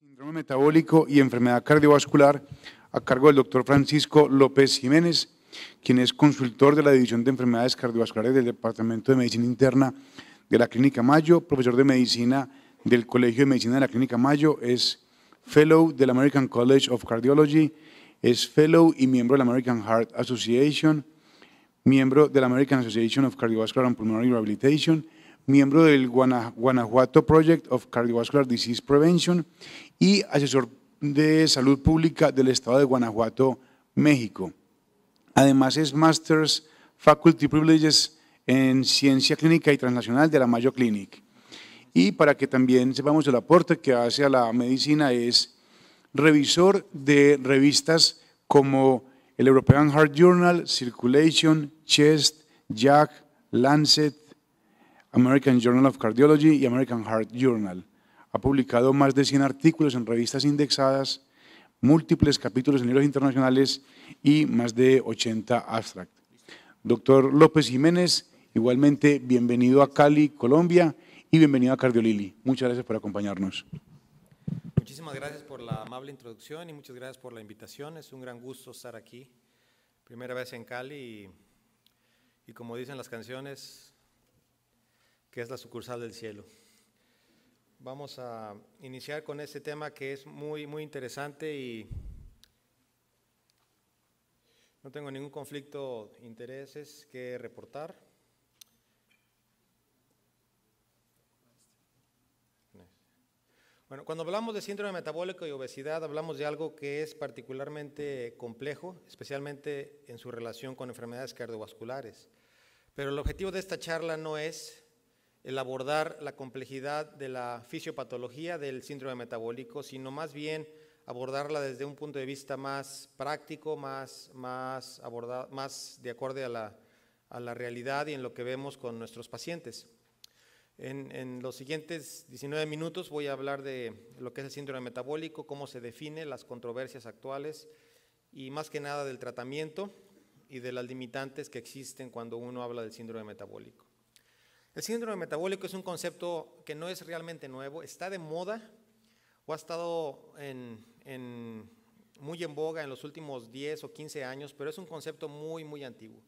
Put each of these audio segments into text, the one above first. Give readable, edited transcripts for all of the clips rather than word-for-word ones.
Síndrome metabólico y enfermedad cardiovascular a cargo del doctor Francisco López Jiménez, quien es consultor de la División de Enfermedades Cardiovasculares del Departamento de Medicina Interna de la Clínica Mayo, profesor de Medicina del Colegio de Medicina de la Clínica Mayo, es Fellow del American College of Cardiology, es Fellow y miembro de la American Heart Association, miembro de la American Association of Cardiovascular and Pulmonary Rehabilitation, miembro del Guanajuato Project of Cardiovascular Disease Prevention y asesor de salud pública del estado de Guanajuato, México. Además es Master's Faculty Privileges en Ciencia Clínica y Transnacional de la Mayo Clinic. Y para que también sepamos el aporte que hace a la medicina, es revisor de revistas como el European Heart Journal, Circulation, Chest, JACC, Lancet, American Journal of Cardiology y American Heart Journal. Ha publicado más de 100 artículos en revistas indexadas, múltiples capítulos en libros internacionales y más de 80 abstracts. Doctor López Jiménez, igualmente bienvenido a Cali, Colombia, y bienvenido a Cardiolili. Muchas gracias por acompañarnos. Muchísimas gracias por la amable introducción y muchas gracias por la invitación. Es un gran gusto estar aquí. Primera vez en Cali y como dicen las canciones, que es la sucursal del cielo. Vamos a iniciar con este tema que es muy interesante y no tengo ningún conflicto de intereses que reportar. Bueno, cuando hablamos de síndrome metabólico y obesidad, hablamos de algo que es particularmente complejo, especialmente en su relación con enfermedades cardiovasculares. Pero el objetivo de esta charla no es el abordar la complejidad de la fisiopatología del síndrome metabólico, sino más bien abordarla desde un punto de vista más práctico, más de acuerdo a la realidad y en lo que vemos con nuestros pacientes. En los siguientes 19 minutos voy a hablar de lo que es el síndrome metabólico, cómo se define, las controversias actuales y más que nada del tratamiento y de las limitantes que existen cuando uno habla del síndrome metabólico. El síndrome metabólico es un concepto que no es realmente nuevo, está de moda o ha estado muy en boga en los últimos 10 o 15 años, pero es un concepto muy antiguo.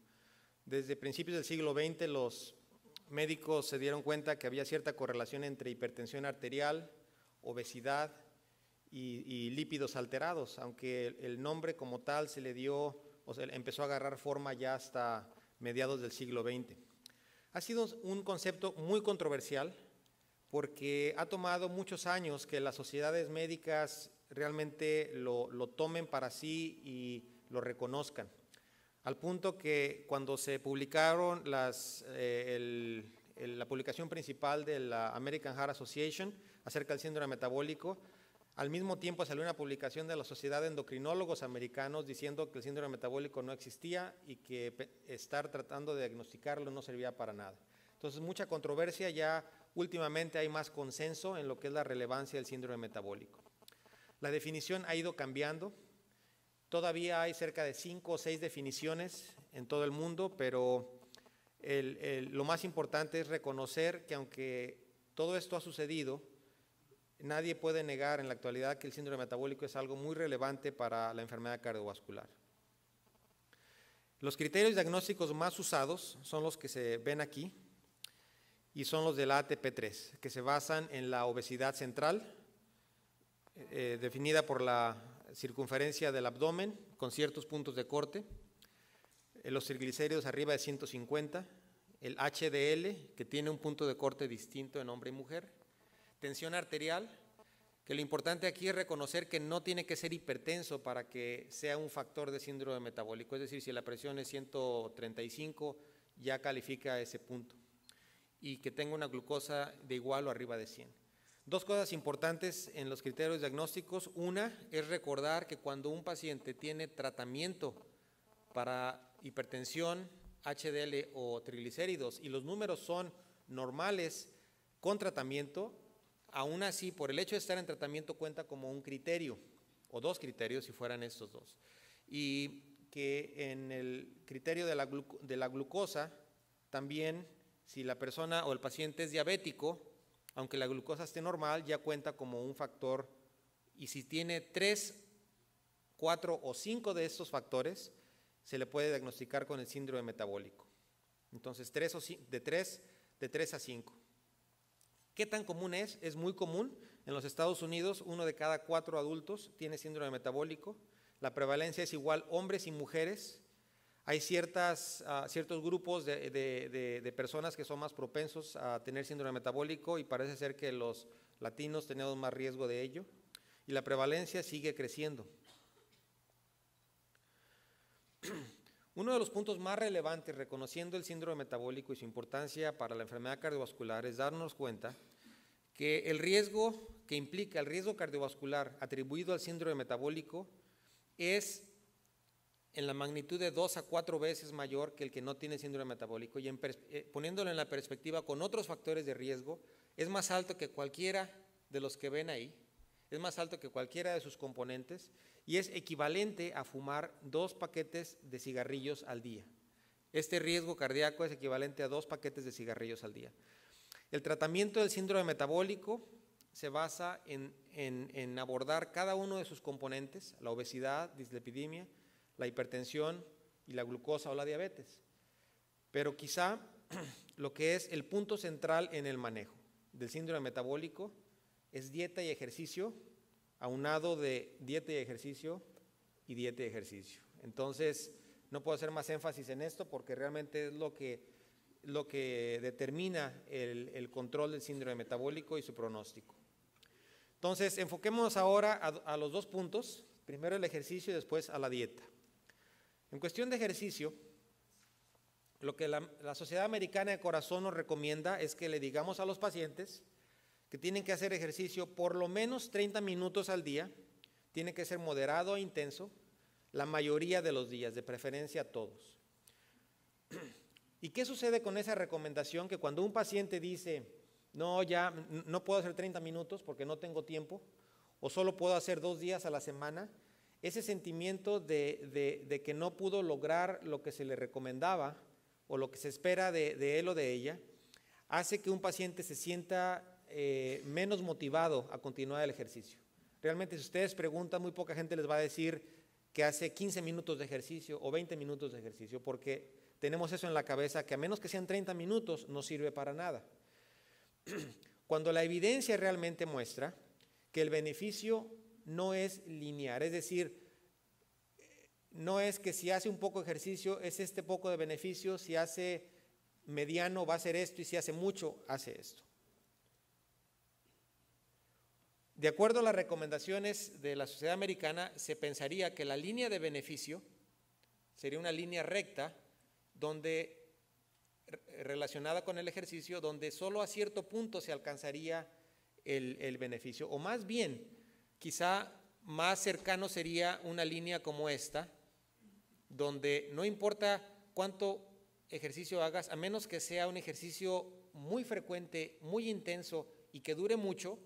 Desde principios del siglo XX los médicos se dieron cuenta que había cierta correlación entre hipertensión arterial, obesidad y lípidos alterados, aunque el nombre como tal se le dio, o sea, empezó a agarrar forma ya hasta mediados del siglo XX. Ha sido un concepto muy controversial porque ha tomado muchos años que las sociedades médicas realmente lo tomen para sí y lo reconozcan. Al punto que cuando se publicaron la publicación principal de la American Heart Association acerca del síndrome metabólico, al mismo tiempo salió una publicación de la Sociedad de Endocrinólogos Americanos diciendo que el síndrome metabólico no existía y que estar tratando de diagnosticarlo no servía para nada. Entonces, mucha controversia, ya últimamente hay más consenso en lo que es la relevancia del síndrome metabólico. La definición ha ido cambiando. Todavía hay cerca de 5 o 6 definiciones en todo el mundo, pero lo más importante es reconocer que aunque todo esto ha sucedido, nadie puede negar en la actualidad que el síndrome metabólico es algo muy relevante para la enfermedad cardiovascular. Los criterios diagnósticos más usados son los que se ven aquí y son los del ATP3, que se basan en la obesidad central, definida por la circunferencia del abdomen con ciertos puntos de corte, los triglicéridos arriba de 150, el HDL, que tiene un punto de corte distinto en hombre y mujer, tensión arterial, que lo importante aquí es reconocer que no tiene que ser hipertenso para que sea un factor de síndrome metabólico, es decir, si la presión es 135 ya califica ese punto, y que tenga una glucosa de igual o arriba de 100. Dos cosas importantes en los criterios diagnósticos. Una es recordar que cuando un paciente tiene tratamiento para hipertensión, HDL o triglicéridos y los números son normales con tratamiento, aún así, por el hecho de estar en tratamiento cuenta como un criterio o 2 criterios si fueran estos 2. Y que en el criterio de la glucosa también, si la persona o el paciente es diabético, aunque la glucosa esté normal, ya cuenta como un factor y si tiene 3, 4 o 5 de estos factores, se le puede diagnosticar con el síndrome metabólico. Entonces, de 3 a 5. ¿Qué tan común es? Es muy común. En los Estados Unidos, 1 de cada 4 adultos tiene síndrome metabólico. La prevalencia es igual hombres y mujeres. Hay ciertos grupos de personas que son más propensos a tener síndrome metabólico y parece ser que los latinos tenemos más riesgo de ello. Y la prevalencia sigue creciendo. Uno de los puntos más relevantes reconociendo el síndrome metabólico y su importancia para la enfermedad cardiovascular es darnos cuenta que el riesgo que implica el riesgo cardiovascular atribuido al síndrome metabólico es en la magnitud de 2 a 4 veces mayor que el que no tiene síndrome metabólico y poniéndolo en la perspectiva con otros factores de riesgo, es más alto que cualquiera de los que ven ahí, es más alto que cualquiera de sus componentes y es equivalente a fumar 2 paquetes de cigarrillos al día. Este riesgo cardíaco es equivalente a 2 paquetes de cigarrillos al día. El tratamiento del síndrome metabólico se basa en abordar cada uno de sus componentes, la obesidad, dislipidemia, la hipertensión y la glucosa o la diabetes. Pero quizá lo que es el punto central en el manejo del síndrome metabólico es dieta y ejercicio, aunado de dieta y ejercicio y dieta y ejercicio. Entonces, no puedo hacer más énfasis en esto porque realmente es lo que determina el control del síndrome metabólico y su pronóstico. Entonces, enfoquémonos ahora a los 2 puntos, primero el ejercicio y después a la dieta. En cuestión de ejercicio, lo que la Sociedad Americana de Corazón nos recomienda es que le digamos a los pacientes que tienen que hacer ejercicio por lo menos 30 minutos al día, tiene que ser moderado e intenso, la mayoría de los días, de preferencia todos. ¿Y qué sucede con esa recomendación? Que cuando un paciente dice, no, ya no puedo hacer 30 minutos porque no tengo tiempo, o solo puedo hacer 2 días a la semana, ese sentimiento de que no pudo lograr lo que se le recomendaba o lo que se espera de él o de ella, hace que un paciente se sienta menos motivado a continuar el ejercicio. Realmente, si ustedes preguntan, muy poca gente les va a decir que hace 15 minutos de ejercicio o 20 minutos de ejercicio, porque tenemos eso en la cabeza, que a menos que sean 30 minutos, no sirve para nada. Cuando la evidencia realmente muestra que el beneficio no es lineal, es decir, no es que si hace un poco de ejercicio es este poco de beneficio, si hace mediano va a ser esto y si hace mucho hace esto. De acuerdo a las recomendaciones de la Sociedad Americana, se pensaría que la línea de beneficio sería una línea recta relacionada con el ejercicio, donde solo a cierto punto se alcanzaría el beneficio, o más bien, quizá más cercano sería una línea como esta, donde no importa cuánto ejercicio hagas, a menos que sea un ejercicio muy frecuente, muy intenso y que dure mucho,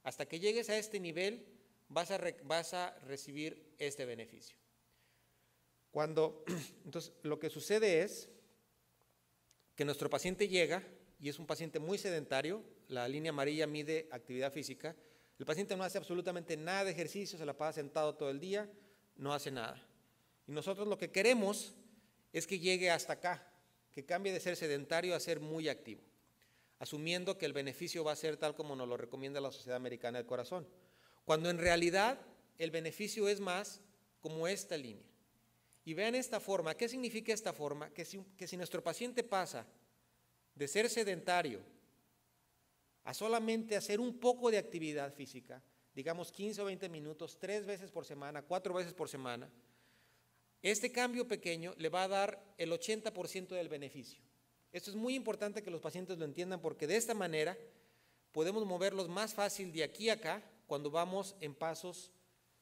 hasta que llegues a este nivel vas a recibir este beneficio. Entonces, lo que sucede es que nuestro paciente llega y es un paciente muy sedentario, la línea amarilla mide actividad física, el paciente no hace absolutamente nada de ejercicio, se la pasa sentado todo el día, no hace nada. Y nosotros lo que queremos es que llegue hasta acá, que cambie de ser sedentario a ser muy activo, asumiendo que el beneficio va a ser tal como nos lo recomienda la Sociedad Americana del Corazón, cuando en realidad el beneficio es más como esta línea. Y vean esta forma. ¿Qué significa esta forma? Que si nuestro paciente pasa de ser sedentario a solamente hacer un poco de actividad física, digamos 15 o 20 minutos, 3 veces por semana, 4 veces por semana, este cambio pequeño le va a dar el 80% del beneficio. Esto es muy importante que los pacientes lo entiendan porque de esta manera podemos moverlos más fácil de aquí a acá cuando vamos en pasos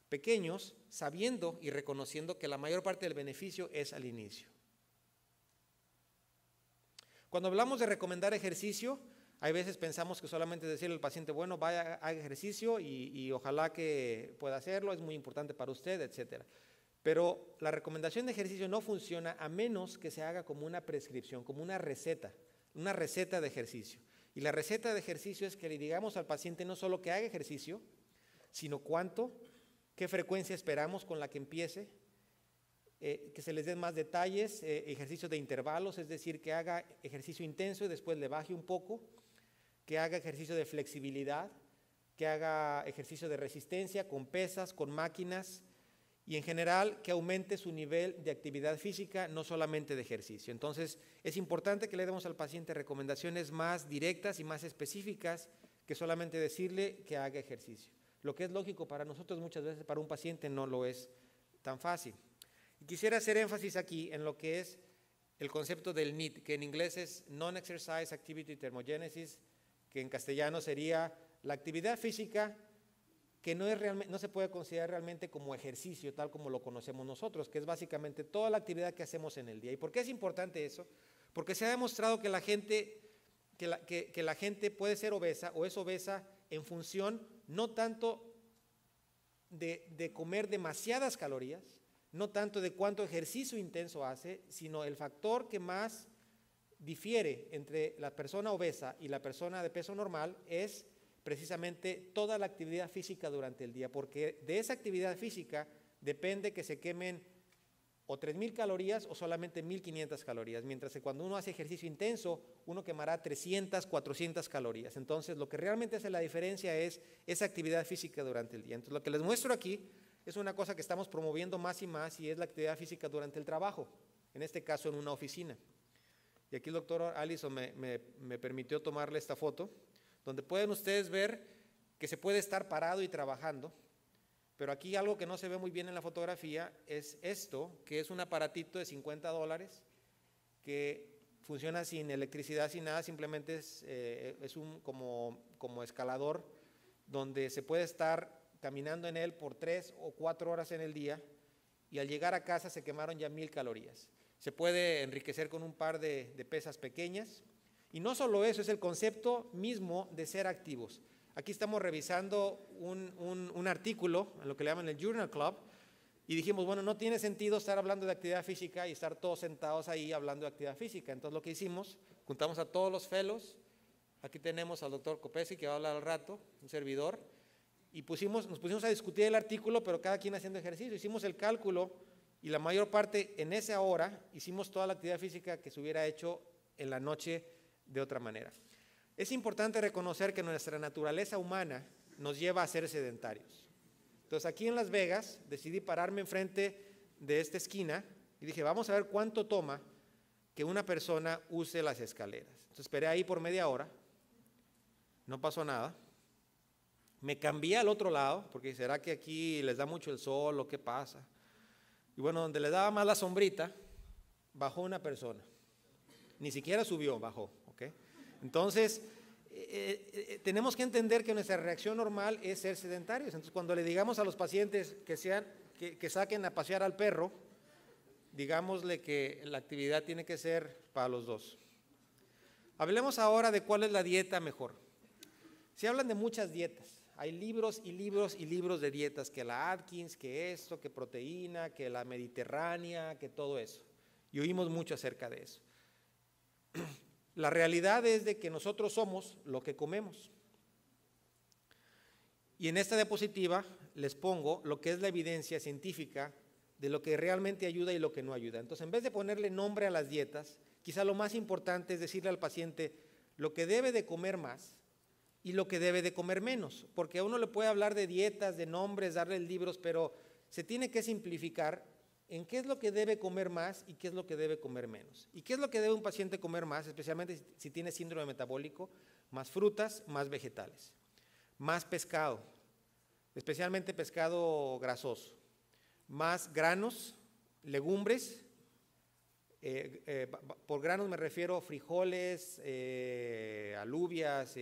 pequeños, sabiendo y reconociendo que la mayor parte del beneficio es al inicio. Cuando hablamos de recomendar ejercicio, hay veces pensamos que solamente decirle al paciente, bueno, vaya, haga ejercicio y ojalá que pueda hacerlo, es muy importante para usted, etcétera. Pero la recomendación de ejercicio no funciona a menos que se haga como una prescripción, como una receta de ejercicio. Y la receta de ejercicio es que le digamos al paciente no solo que haga ejercicio, sino cuánto qué frecuencia esperamos con la que empiece, que se les den más detalles, ejercicios de intervalos, es decir, que haga ejercicio intenso y después le baje un poco, que haga ejercicio de flexibilidad, que haga ejercicio de resistencia con pesas, con máquinas, y en general que aumente su nivel de actividad física, no solamente de ejercicio. Entonces, es importante que le demos al paciente recomendaciones más directas y más específicas que solamente decirle que haga ejercicio. Lo que es lógico para nosotros, muchas veces para un paciente no lo es tan fácil. Y quisiera hacer énfasis aquí en lo que es el concepto del NEAT, que en inglés es Non-Exercise Activity Thermogenesis, que en castellano sería la actividad física que no se puede considerar realmente como ejercicio tal como lo conocemos nosotros, que es básicamente toda la actividad que hacemos en el día. ¿Y por qué es importante eso? Porque se ha demostrado que la gente puede ser obesa o es obesa en función no tanto de comer demasiadas calorías, no tanto de cuánto ejercicio intenso hace, sino el factor que más difiere entre la persona obesa y la persona de peso normal es precisamente toda la actividad física durante el día, porque de esa actividad física depende que se quemen o 3,000 calorías o solamente 1,500 calorías, mientras que cuando uno hace ejercicio intenso, uno quemará 300, 400 calorías. Entonces, lo que realmente hace la diferencia es esa actividad física durante el día. Entonces, lo que les muestro aquí es una cosa que estamos promoviendo más y más, y es la actividad física durante el trabajo, en este caso en una oficina. Y aquí el doctor Allison me permitió tomarle esta foto, donde pueden ustedes ver que se puede estar parado y trabajando, pero aquí algo que no se ve muy bien en la fotografía es esto, que es un aparatito de $50 que funciona sin electricidad, sin nada, simplemente es un como escalador, donde se puede estar caminando en él por 3 o 4 horas en el día, y al llegar a casa se quemaron ya 1,000 calorías. Se puede enriquecer con un par de pesas pequeñas. Y no solo eso, es el concepto mismo de ser activos. Aquí estamos revisando un artículo, en lo que le llaman el Journal Club, y dijimos, bueno, no tiene sentido estar hablando de actividad física y estar todos sentados ahí hablando de actividad física. Entonces lo que hicimos, juntamos a todos los fellows, aquí tenemos al doctor Kopesi, que va a hablar al rato, un servidor, y nos pusimos a discutir el artículo, pero cada quien haciendo ejercicio. Hicimos el cálculo y la mayor parte en esa hora hicimos toda la actividad física que se hubiera hecho en la noche de otra manera. Es importante reconocer que nuestra naturaleza humana nos lleva a ser sedentarios. Entonces, aquí en Las Vegas decidí pararme enfrente de esta esquina y dije, vamos a ver cuánto toma que una persona use las escaleras. Entonces, esperé ahí por media hora, no pasó nada. Me cambié al otro lado, porque ¿será que aquí les da mucho el sol o qué pasa? Y bueno, donde le daba más la sombrita, bajó una persona. Ni siquiera subió, bajó. ¿Okay? Entonces, tenemos que entender que nuestra reacción normal es ser sedentarios. Entonces, cuando le digamos a los pacientes que saquen a pasear al perro, digámosle que la actividad tiene que ser para los dos. Hablemos ahora de cuál es la dieta mejor. Se hablan de muchas dietas. Hay libros y libros y libros de dietas, que la Atkins, que esto, que proteína, que la mediterránea, que todo eso. Y oímos mucho acerca de eso. La realidad es de que nosotros somos lo que comemos. Y en esta diapositiva les pongo lo que es la evidencia científica de lo que realmente ayuda y lo que no ayuda. Entonces, en vez de ponerle nombre a las dietas, quizá lo más importante es decirle al paciente lo que debe de comer más y lo que debe de comer menos, porque a uno le puede hablar de dietas, de nombres, darle libros, pero se tiene que simplificar en qué es lo que debe comer más y qué es lo que debe comer menos. ¿Y qué es lo que debe un paciente comer más, especialmente si tiene síndrome metabólico? Más frutas, más vegetales, más pescado, especialmente pescado grasoso, más granos, legumbres. Por granos me refiero a frijoles, alubias,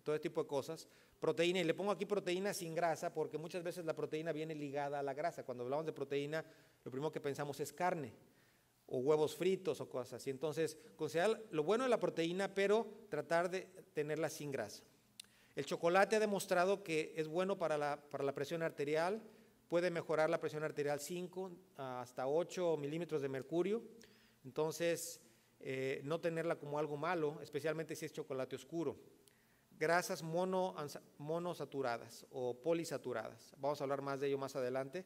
todo tipo de cosas. Proteína, y le pongo aquí proteína sin grasa, porque muchas veces la proteína viene ligada a la grasa. Cuando hablamos de proteína, lo primero que pensamos es carne, o huevos fritos, o cosas así. Entonces, considerar lo bueno de la proteína, pero tratar de tenerla sin grasa. El chocolate ha demostrado que es bueno para la presión arterial, puede mejorar la presión arterial 5 hasta 8 milímetros de mercurio. Entonces, no tenerla como algo malo, especialmente si es chocolate oscuro. grasas monosaturadas o polisaturadas. Vamos a hablar más de ello más adelante.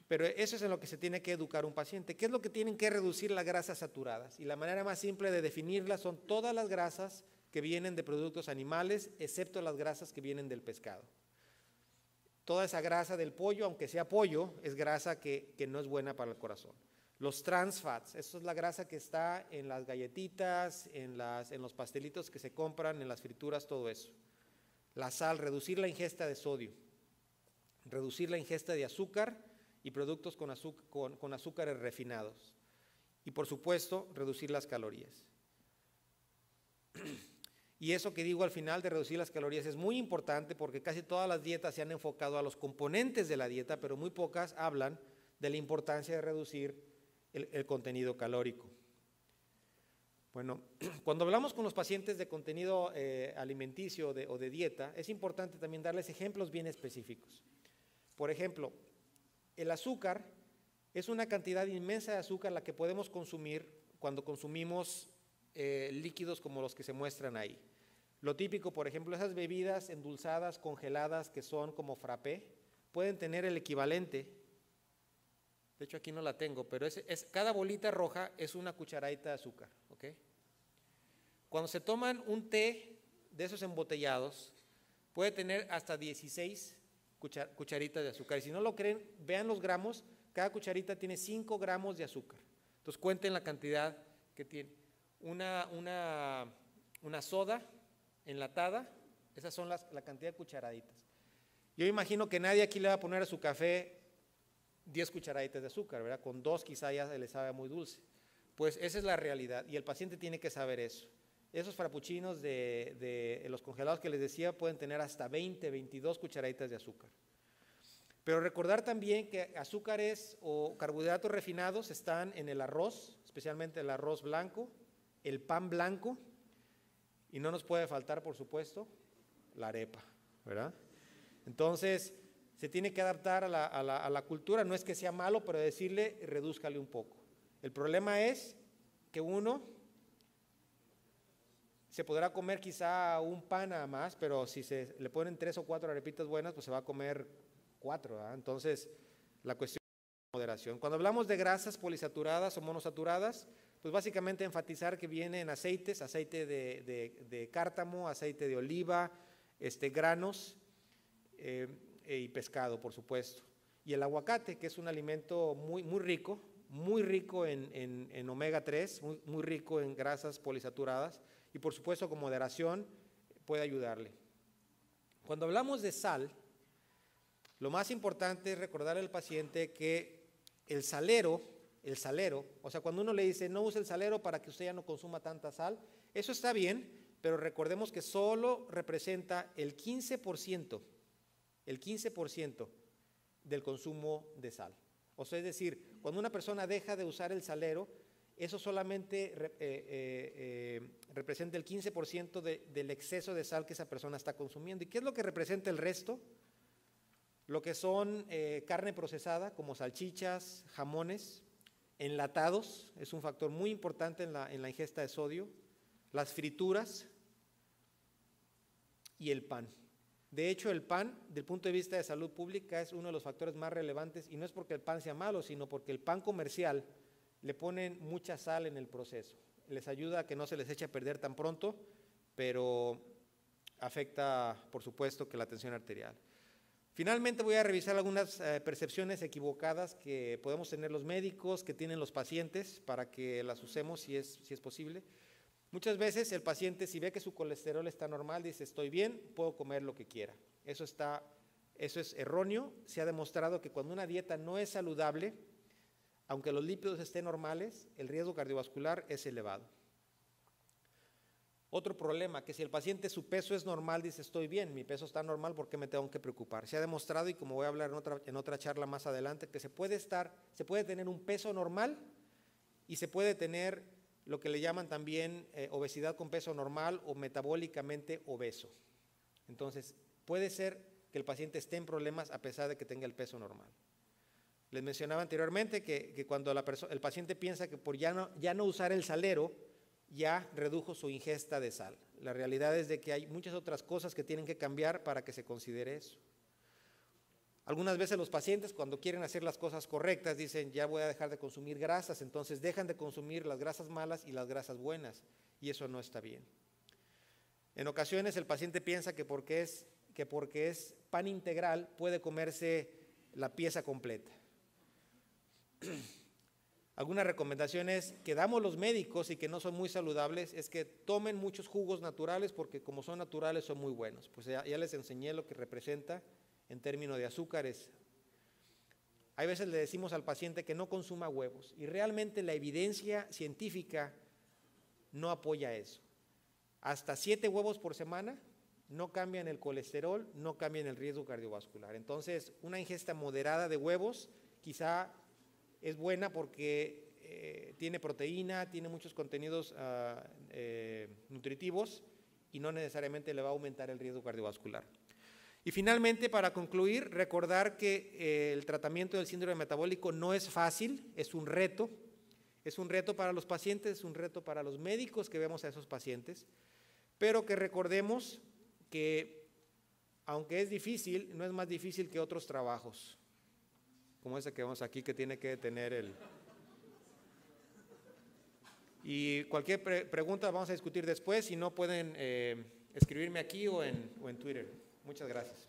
Pero eso es en lo que se tiene que educar un paciente. ¿Qué es lo que tienen que reducir las grasas saturadas? Y la manera más simple de definirlas son todas las grasas que vienen de productos animales, excepto las grasas que vienen del pescado. Toda esa grasa del pollo, aunque sea pollo, es grasa que no es buena para el corazón. Los trans fats, eso es la grasa que está en las galletitas, en los pastelitos que se compran, en las frituras, todo eso. La sal, reducir la ingesta de sodio, reducir la ingesta de azúcar y productos con azúcares refinados. Y por supuesto, reducir las calorías. Y eso que digo al final de reducir las calorías es muy importante porque casi todas las dietas se han enfocado a los componentes de la dieta, pero muy pocas hablan de la importancia de reducir el contenido calórico. Bueno, cuando hablamos con los pacientes de contenido alimenticio o de dieta, es importante también darles ejemplos bien específicos. Por ejemplo, el azúcar es una cantidad inmensa de azúcar la que podemos consumir cuando consumimos líquidos como los que se muestran ahí. Lo típico, por ejemplo, esas bebidas endulzadas, congeladas, que son como frappé, pueden tener el equivalente. De hecho, aquí no la tengo, pero cada bolita roja es una cucharadita de azúcar, ¿ok? Cuando se toman un té de esos embotellados, puede tener hasta 16 cucharitas de azúcar. Y si no lo creen, vean los gramos, cada cucharita tiene 5 gramos de azúcar. Entonces cuenten la cantidad que tiene. Una soda enlatada, esas son la cantidad de cucharaditas. Yo imagino que nadie aquí le va a poner a su café 10 cucharaditas de azúcar, ¿verdad? Con 2 quizá ya se le sabe muy dulce. Pues esa es la realidad y el paciente tiene que saber eso. Esos frappuccinos de los congelados que les decía pueden tener hasta 20, 22 cucharaditas de azúcar. Pero recordar también que azúcares o carbohidratos refinados están en el arroz, especialmente el arroz blanco, el pan blanco, y no nos puede faltar, por supuesto, la arepa, ¿verdad? Entonces, se tiene que adaptar a la cultura, no es que sea malo, pero decirle, redúzcale un poco. El problema es que uno se podrá comer quizá un pan nada más, pero si se le ponen 3 o 4 arepitas buenas, pues se va a comer 4, ¿verdad? Entonces, la cuestión es moderación. Cuando hablamos de grasas polisaturadas o monosaturadas, pues básicamente enfatizar que vienen aceites, aceite de cártamo, aceite de oliva, granos y pescado, por supuesto. Y el aguacate, que es un alimento muy rico en omega 3, muy rico en grasas polisaturadas, y por supuesto con moderación puede ayudarle. Cuando hablamos de sal, lo más importante es recordar al paciente que el salero, o sea, cuando uno le dice no use el salero para que usted ya no consuma tanta sal, eso está bien, pero recordemos que solo representa el 15% del consumo de sal. O sea, es decir, cuando una persona deja de usar el salero, eso solamente representa el 15% del exceso de sal que esa persona está consumiendo. ¿Y qué es lo que representa el resto? Lo que son carne procesada, como salchichas, jamones, enlatados, es un factor muy importante en la ingesta de sodio, las frituras y el pan. De hecho, el pan, del punto de vista de salud pública, es uno de los factores más relevantes, y no es porque el pan sea malo, sino porque el pan comercial le ponen mucha sal en el proceso. Les ayuda a que no se les eche a perder tan pronto, pero afecta, por supuesto, que la tensión arterial. Finalmente voy a revisar algunas percepciones equivocadas que podemos tener los médicos, que tienen los pacientes, para que las usemos si es posible. Muchas veces el paciente, si ve que su colesterol está normal, dice estoy bien, puedo comer lo que quiera. Eso es erróneo. Se ha demostrado que cuando una dieta no es saludable, aunque los lípidos estén normales, el riesgo cardiovascular es elevado. Otro problema, que si el paciente su peso es normal, dice estoy bien, mi peso está normal, ¿por qué me tengo que preocupar? Se ha demostrado, y como voy a hablar en otra charla más adelante, que se puede tener un peso normal y se puede tener lo que le llaman también obesidad con peso normal o metabólicamente obeso. Entonces, puede ser que el paciente esté en problemas a pesar de que tenga el peso normal. Les mencionaba anteriormente que cuando el paciente piensa que por ya no usar el salero, ya redujo su ingesta de sal. La realidad es de que hay muchas otras cosas que tienen que cambiar para que se considere eso. Algunas veces los pacientes, cuando quieren hacer las cosas correctas, dicen ya voy a dejar de consumir grasas, entonces dejan de consumir las grasas malas y las grasas buenas, y eso no está bien. En ocasiones el paciente piensa que porque es pan integral puede comerse la pieza completa. Algunas recomendaciones que damos los médicos y que no son muy saludables es que tomen muchos jugos naturales porque como son naturales son muy buenos. Pues ya les enseñé lo que representa en términos de azúcares. Hay veces le decimos al paciente que no consuma huevos y realmente la evidencia científica no apoya eso. Hasta 7 huevos por semana no cambian el colesterol, no cambian el riesgo cardiovascular. Entonces, una ingesta moderada de huevos quizá es buena porque tiene proteína, tiene muchos contenidos nutritivos y no necesariamente le va a aumentar el riesgo cardiovascular. Y finalmente, para concluir, recordar que el tratamiento del síndrome metabólico no es fácil, es un reto para los pacientes, es un reto para los médicos que vemos a esos pacientes, pero que recordemos que aunque es difícil, no es más difícil que otros trabajos, como ese que vemos aquí que tiene que tener el... Y cualquier pregunta vamos a discutir después, si no pueden escribirme aquí o en Twitter. Muchas gracias.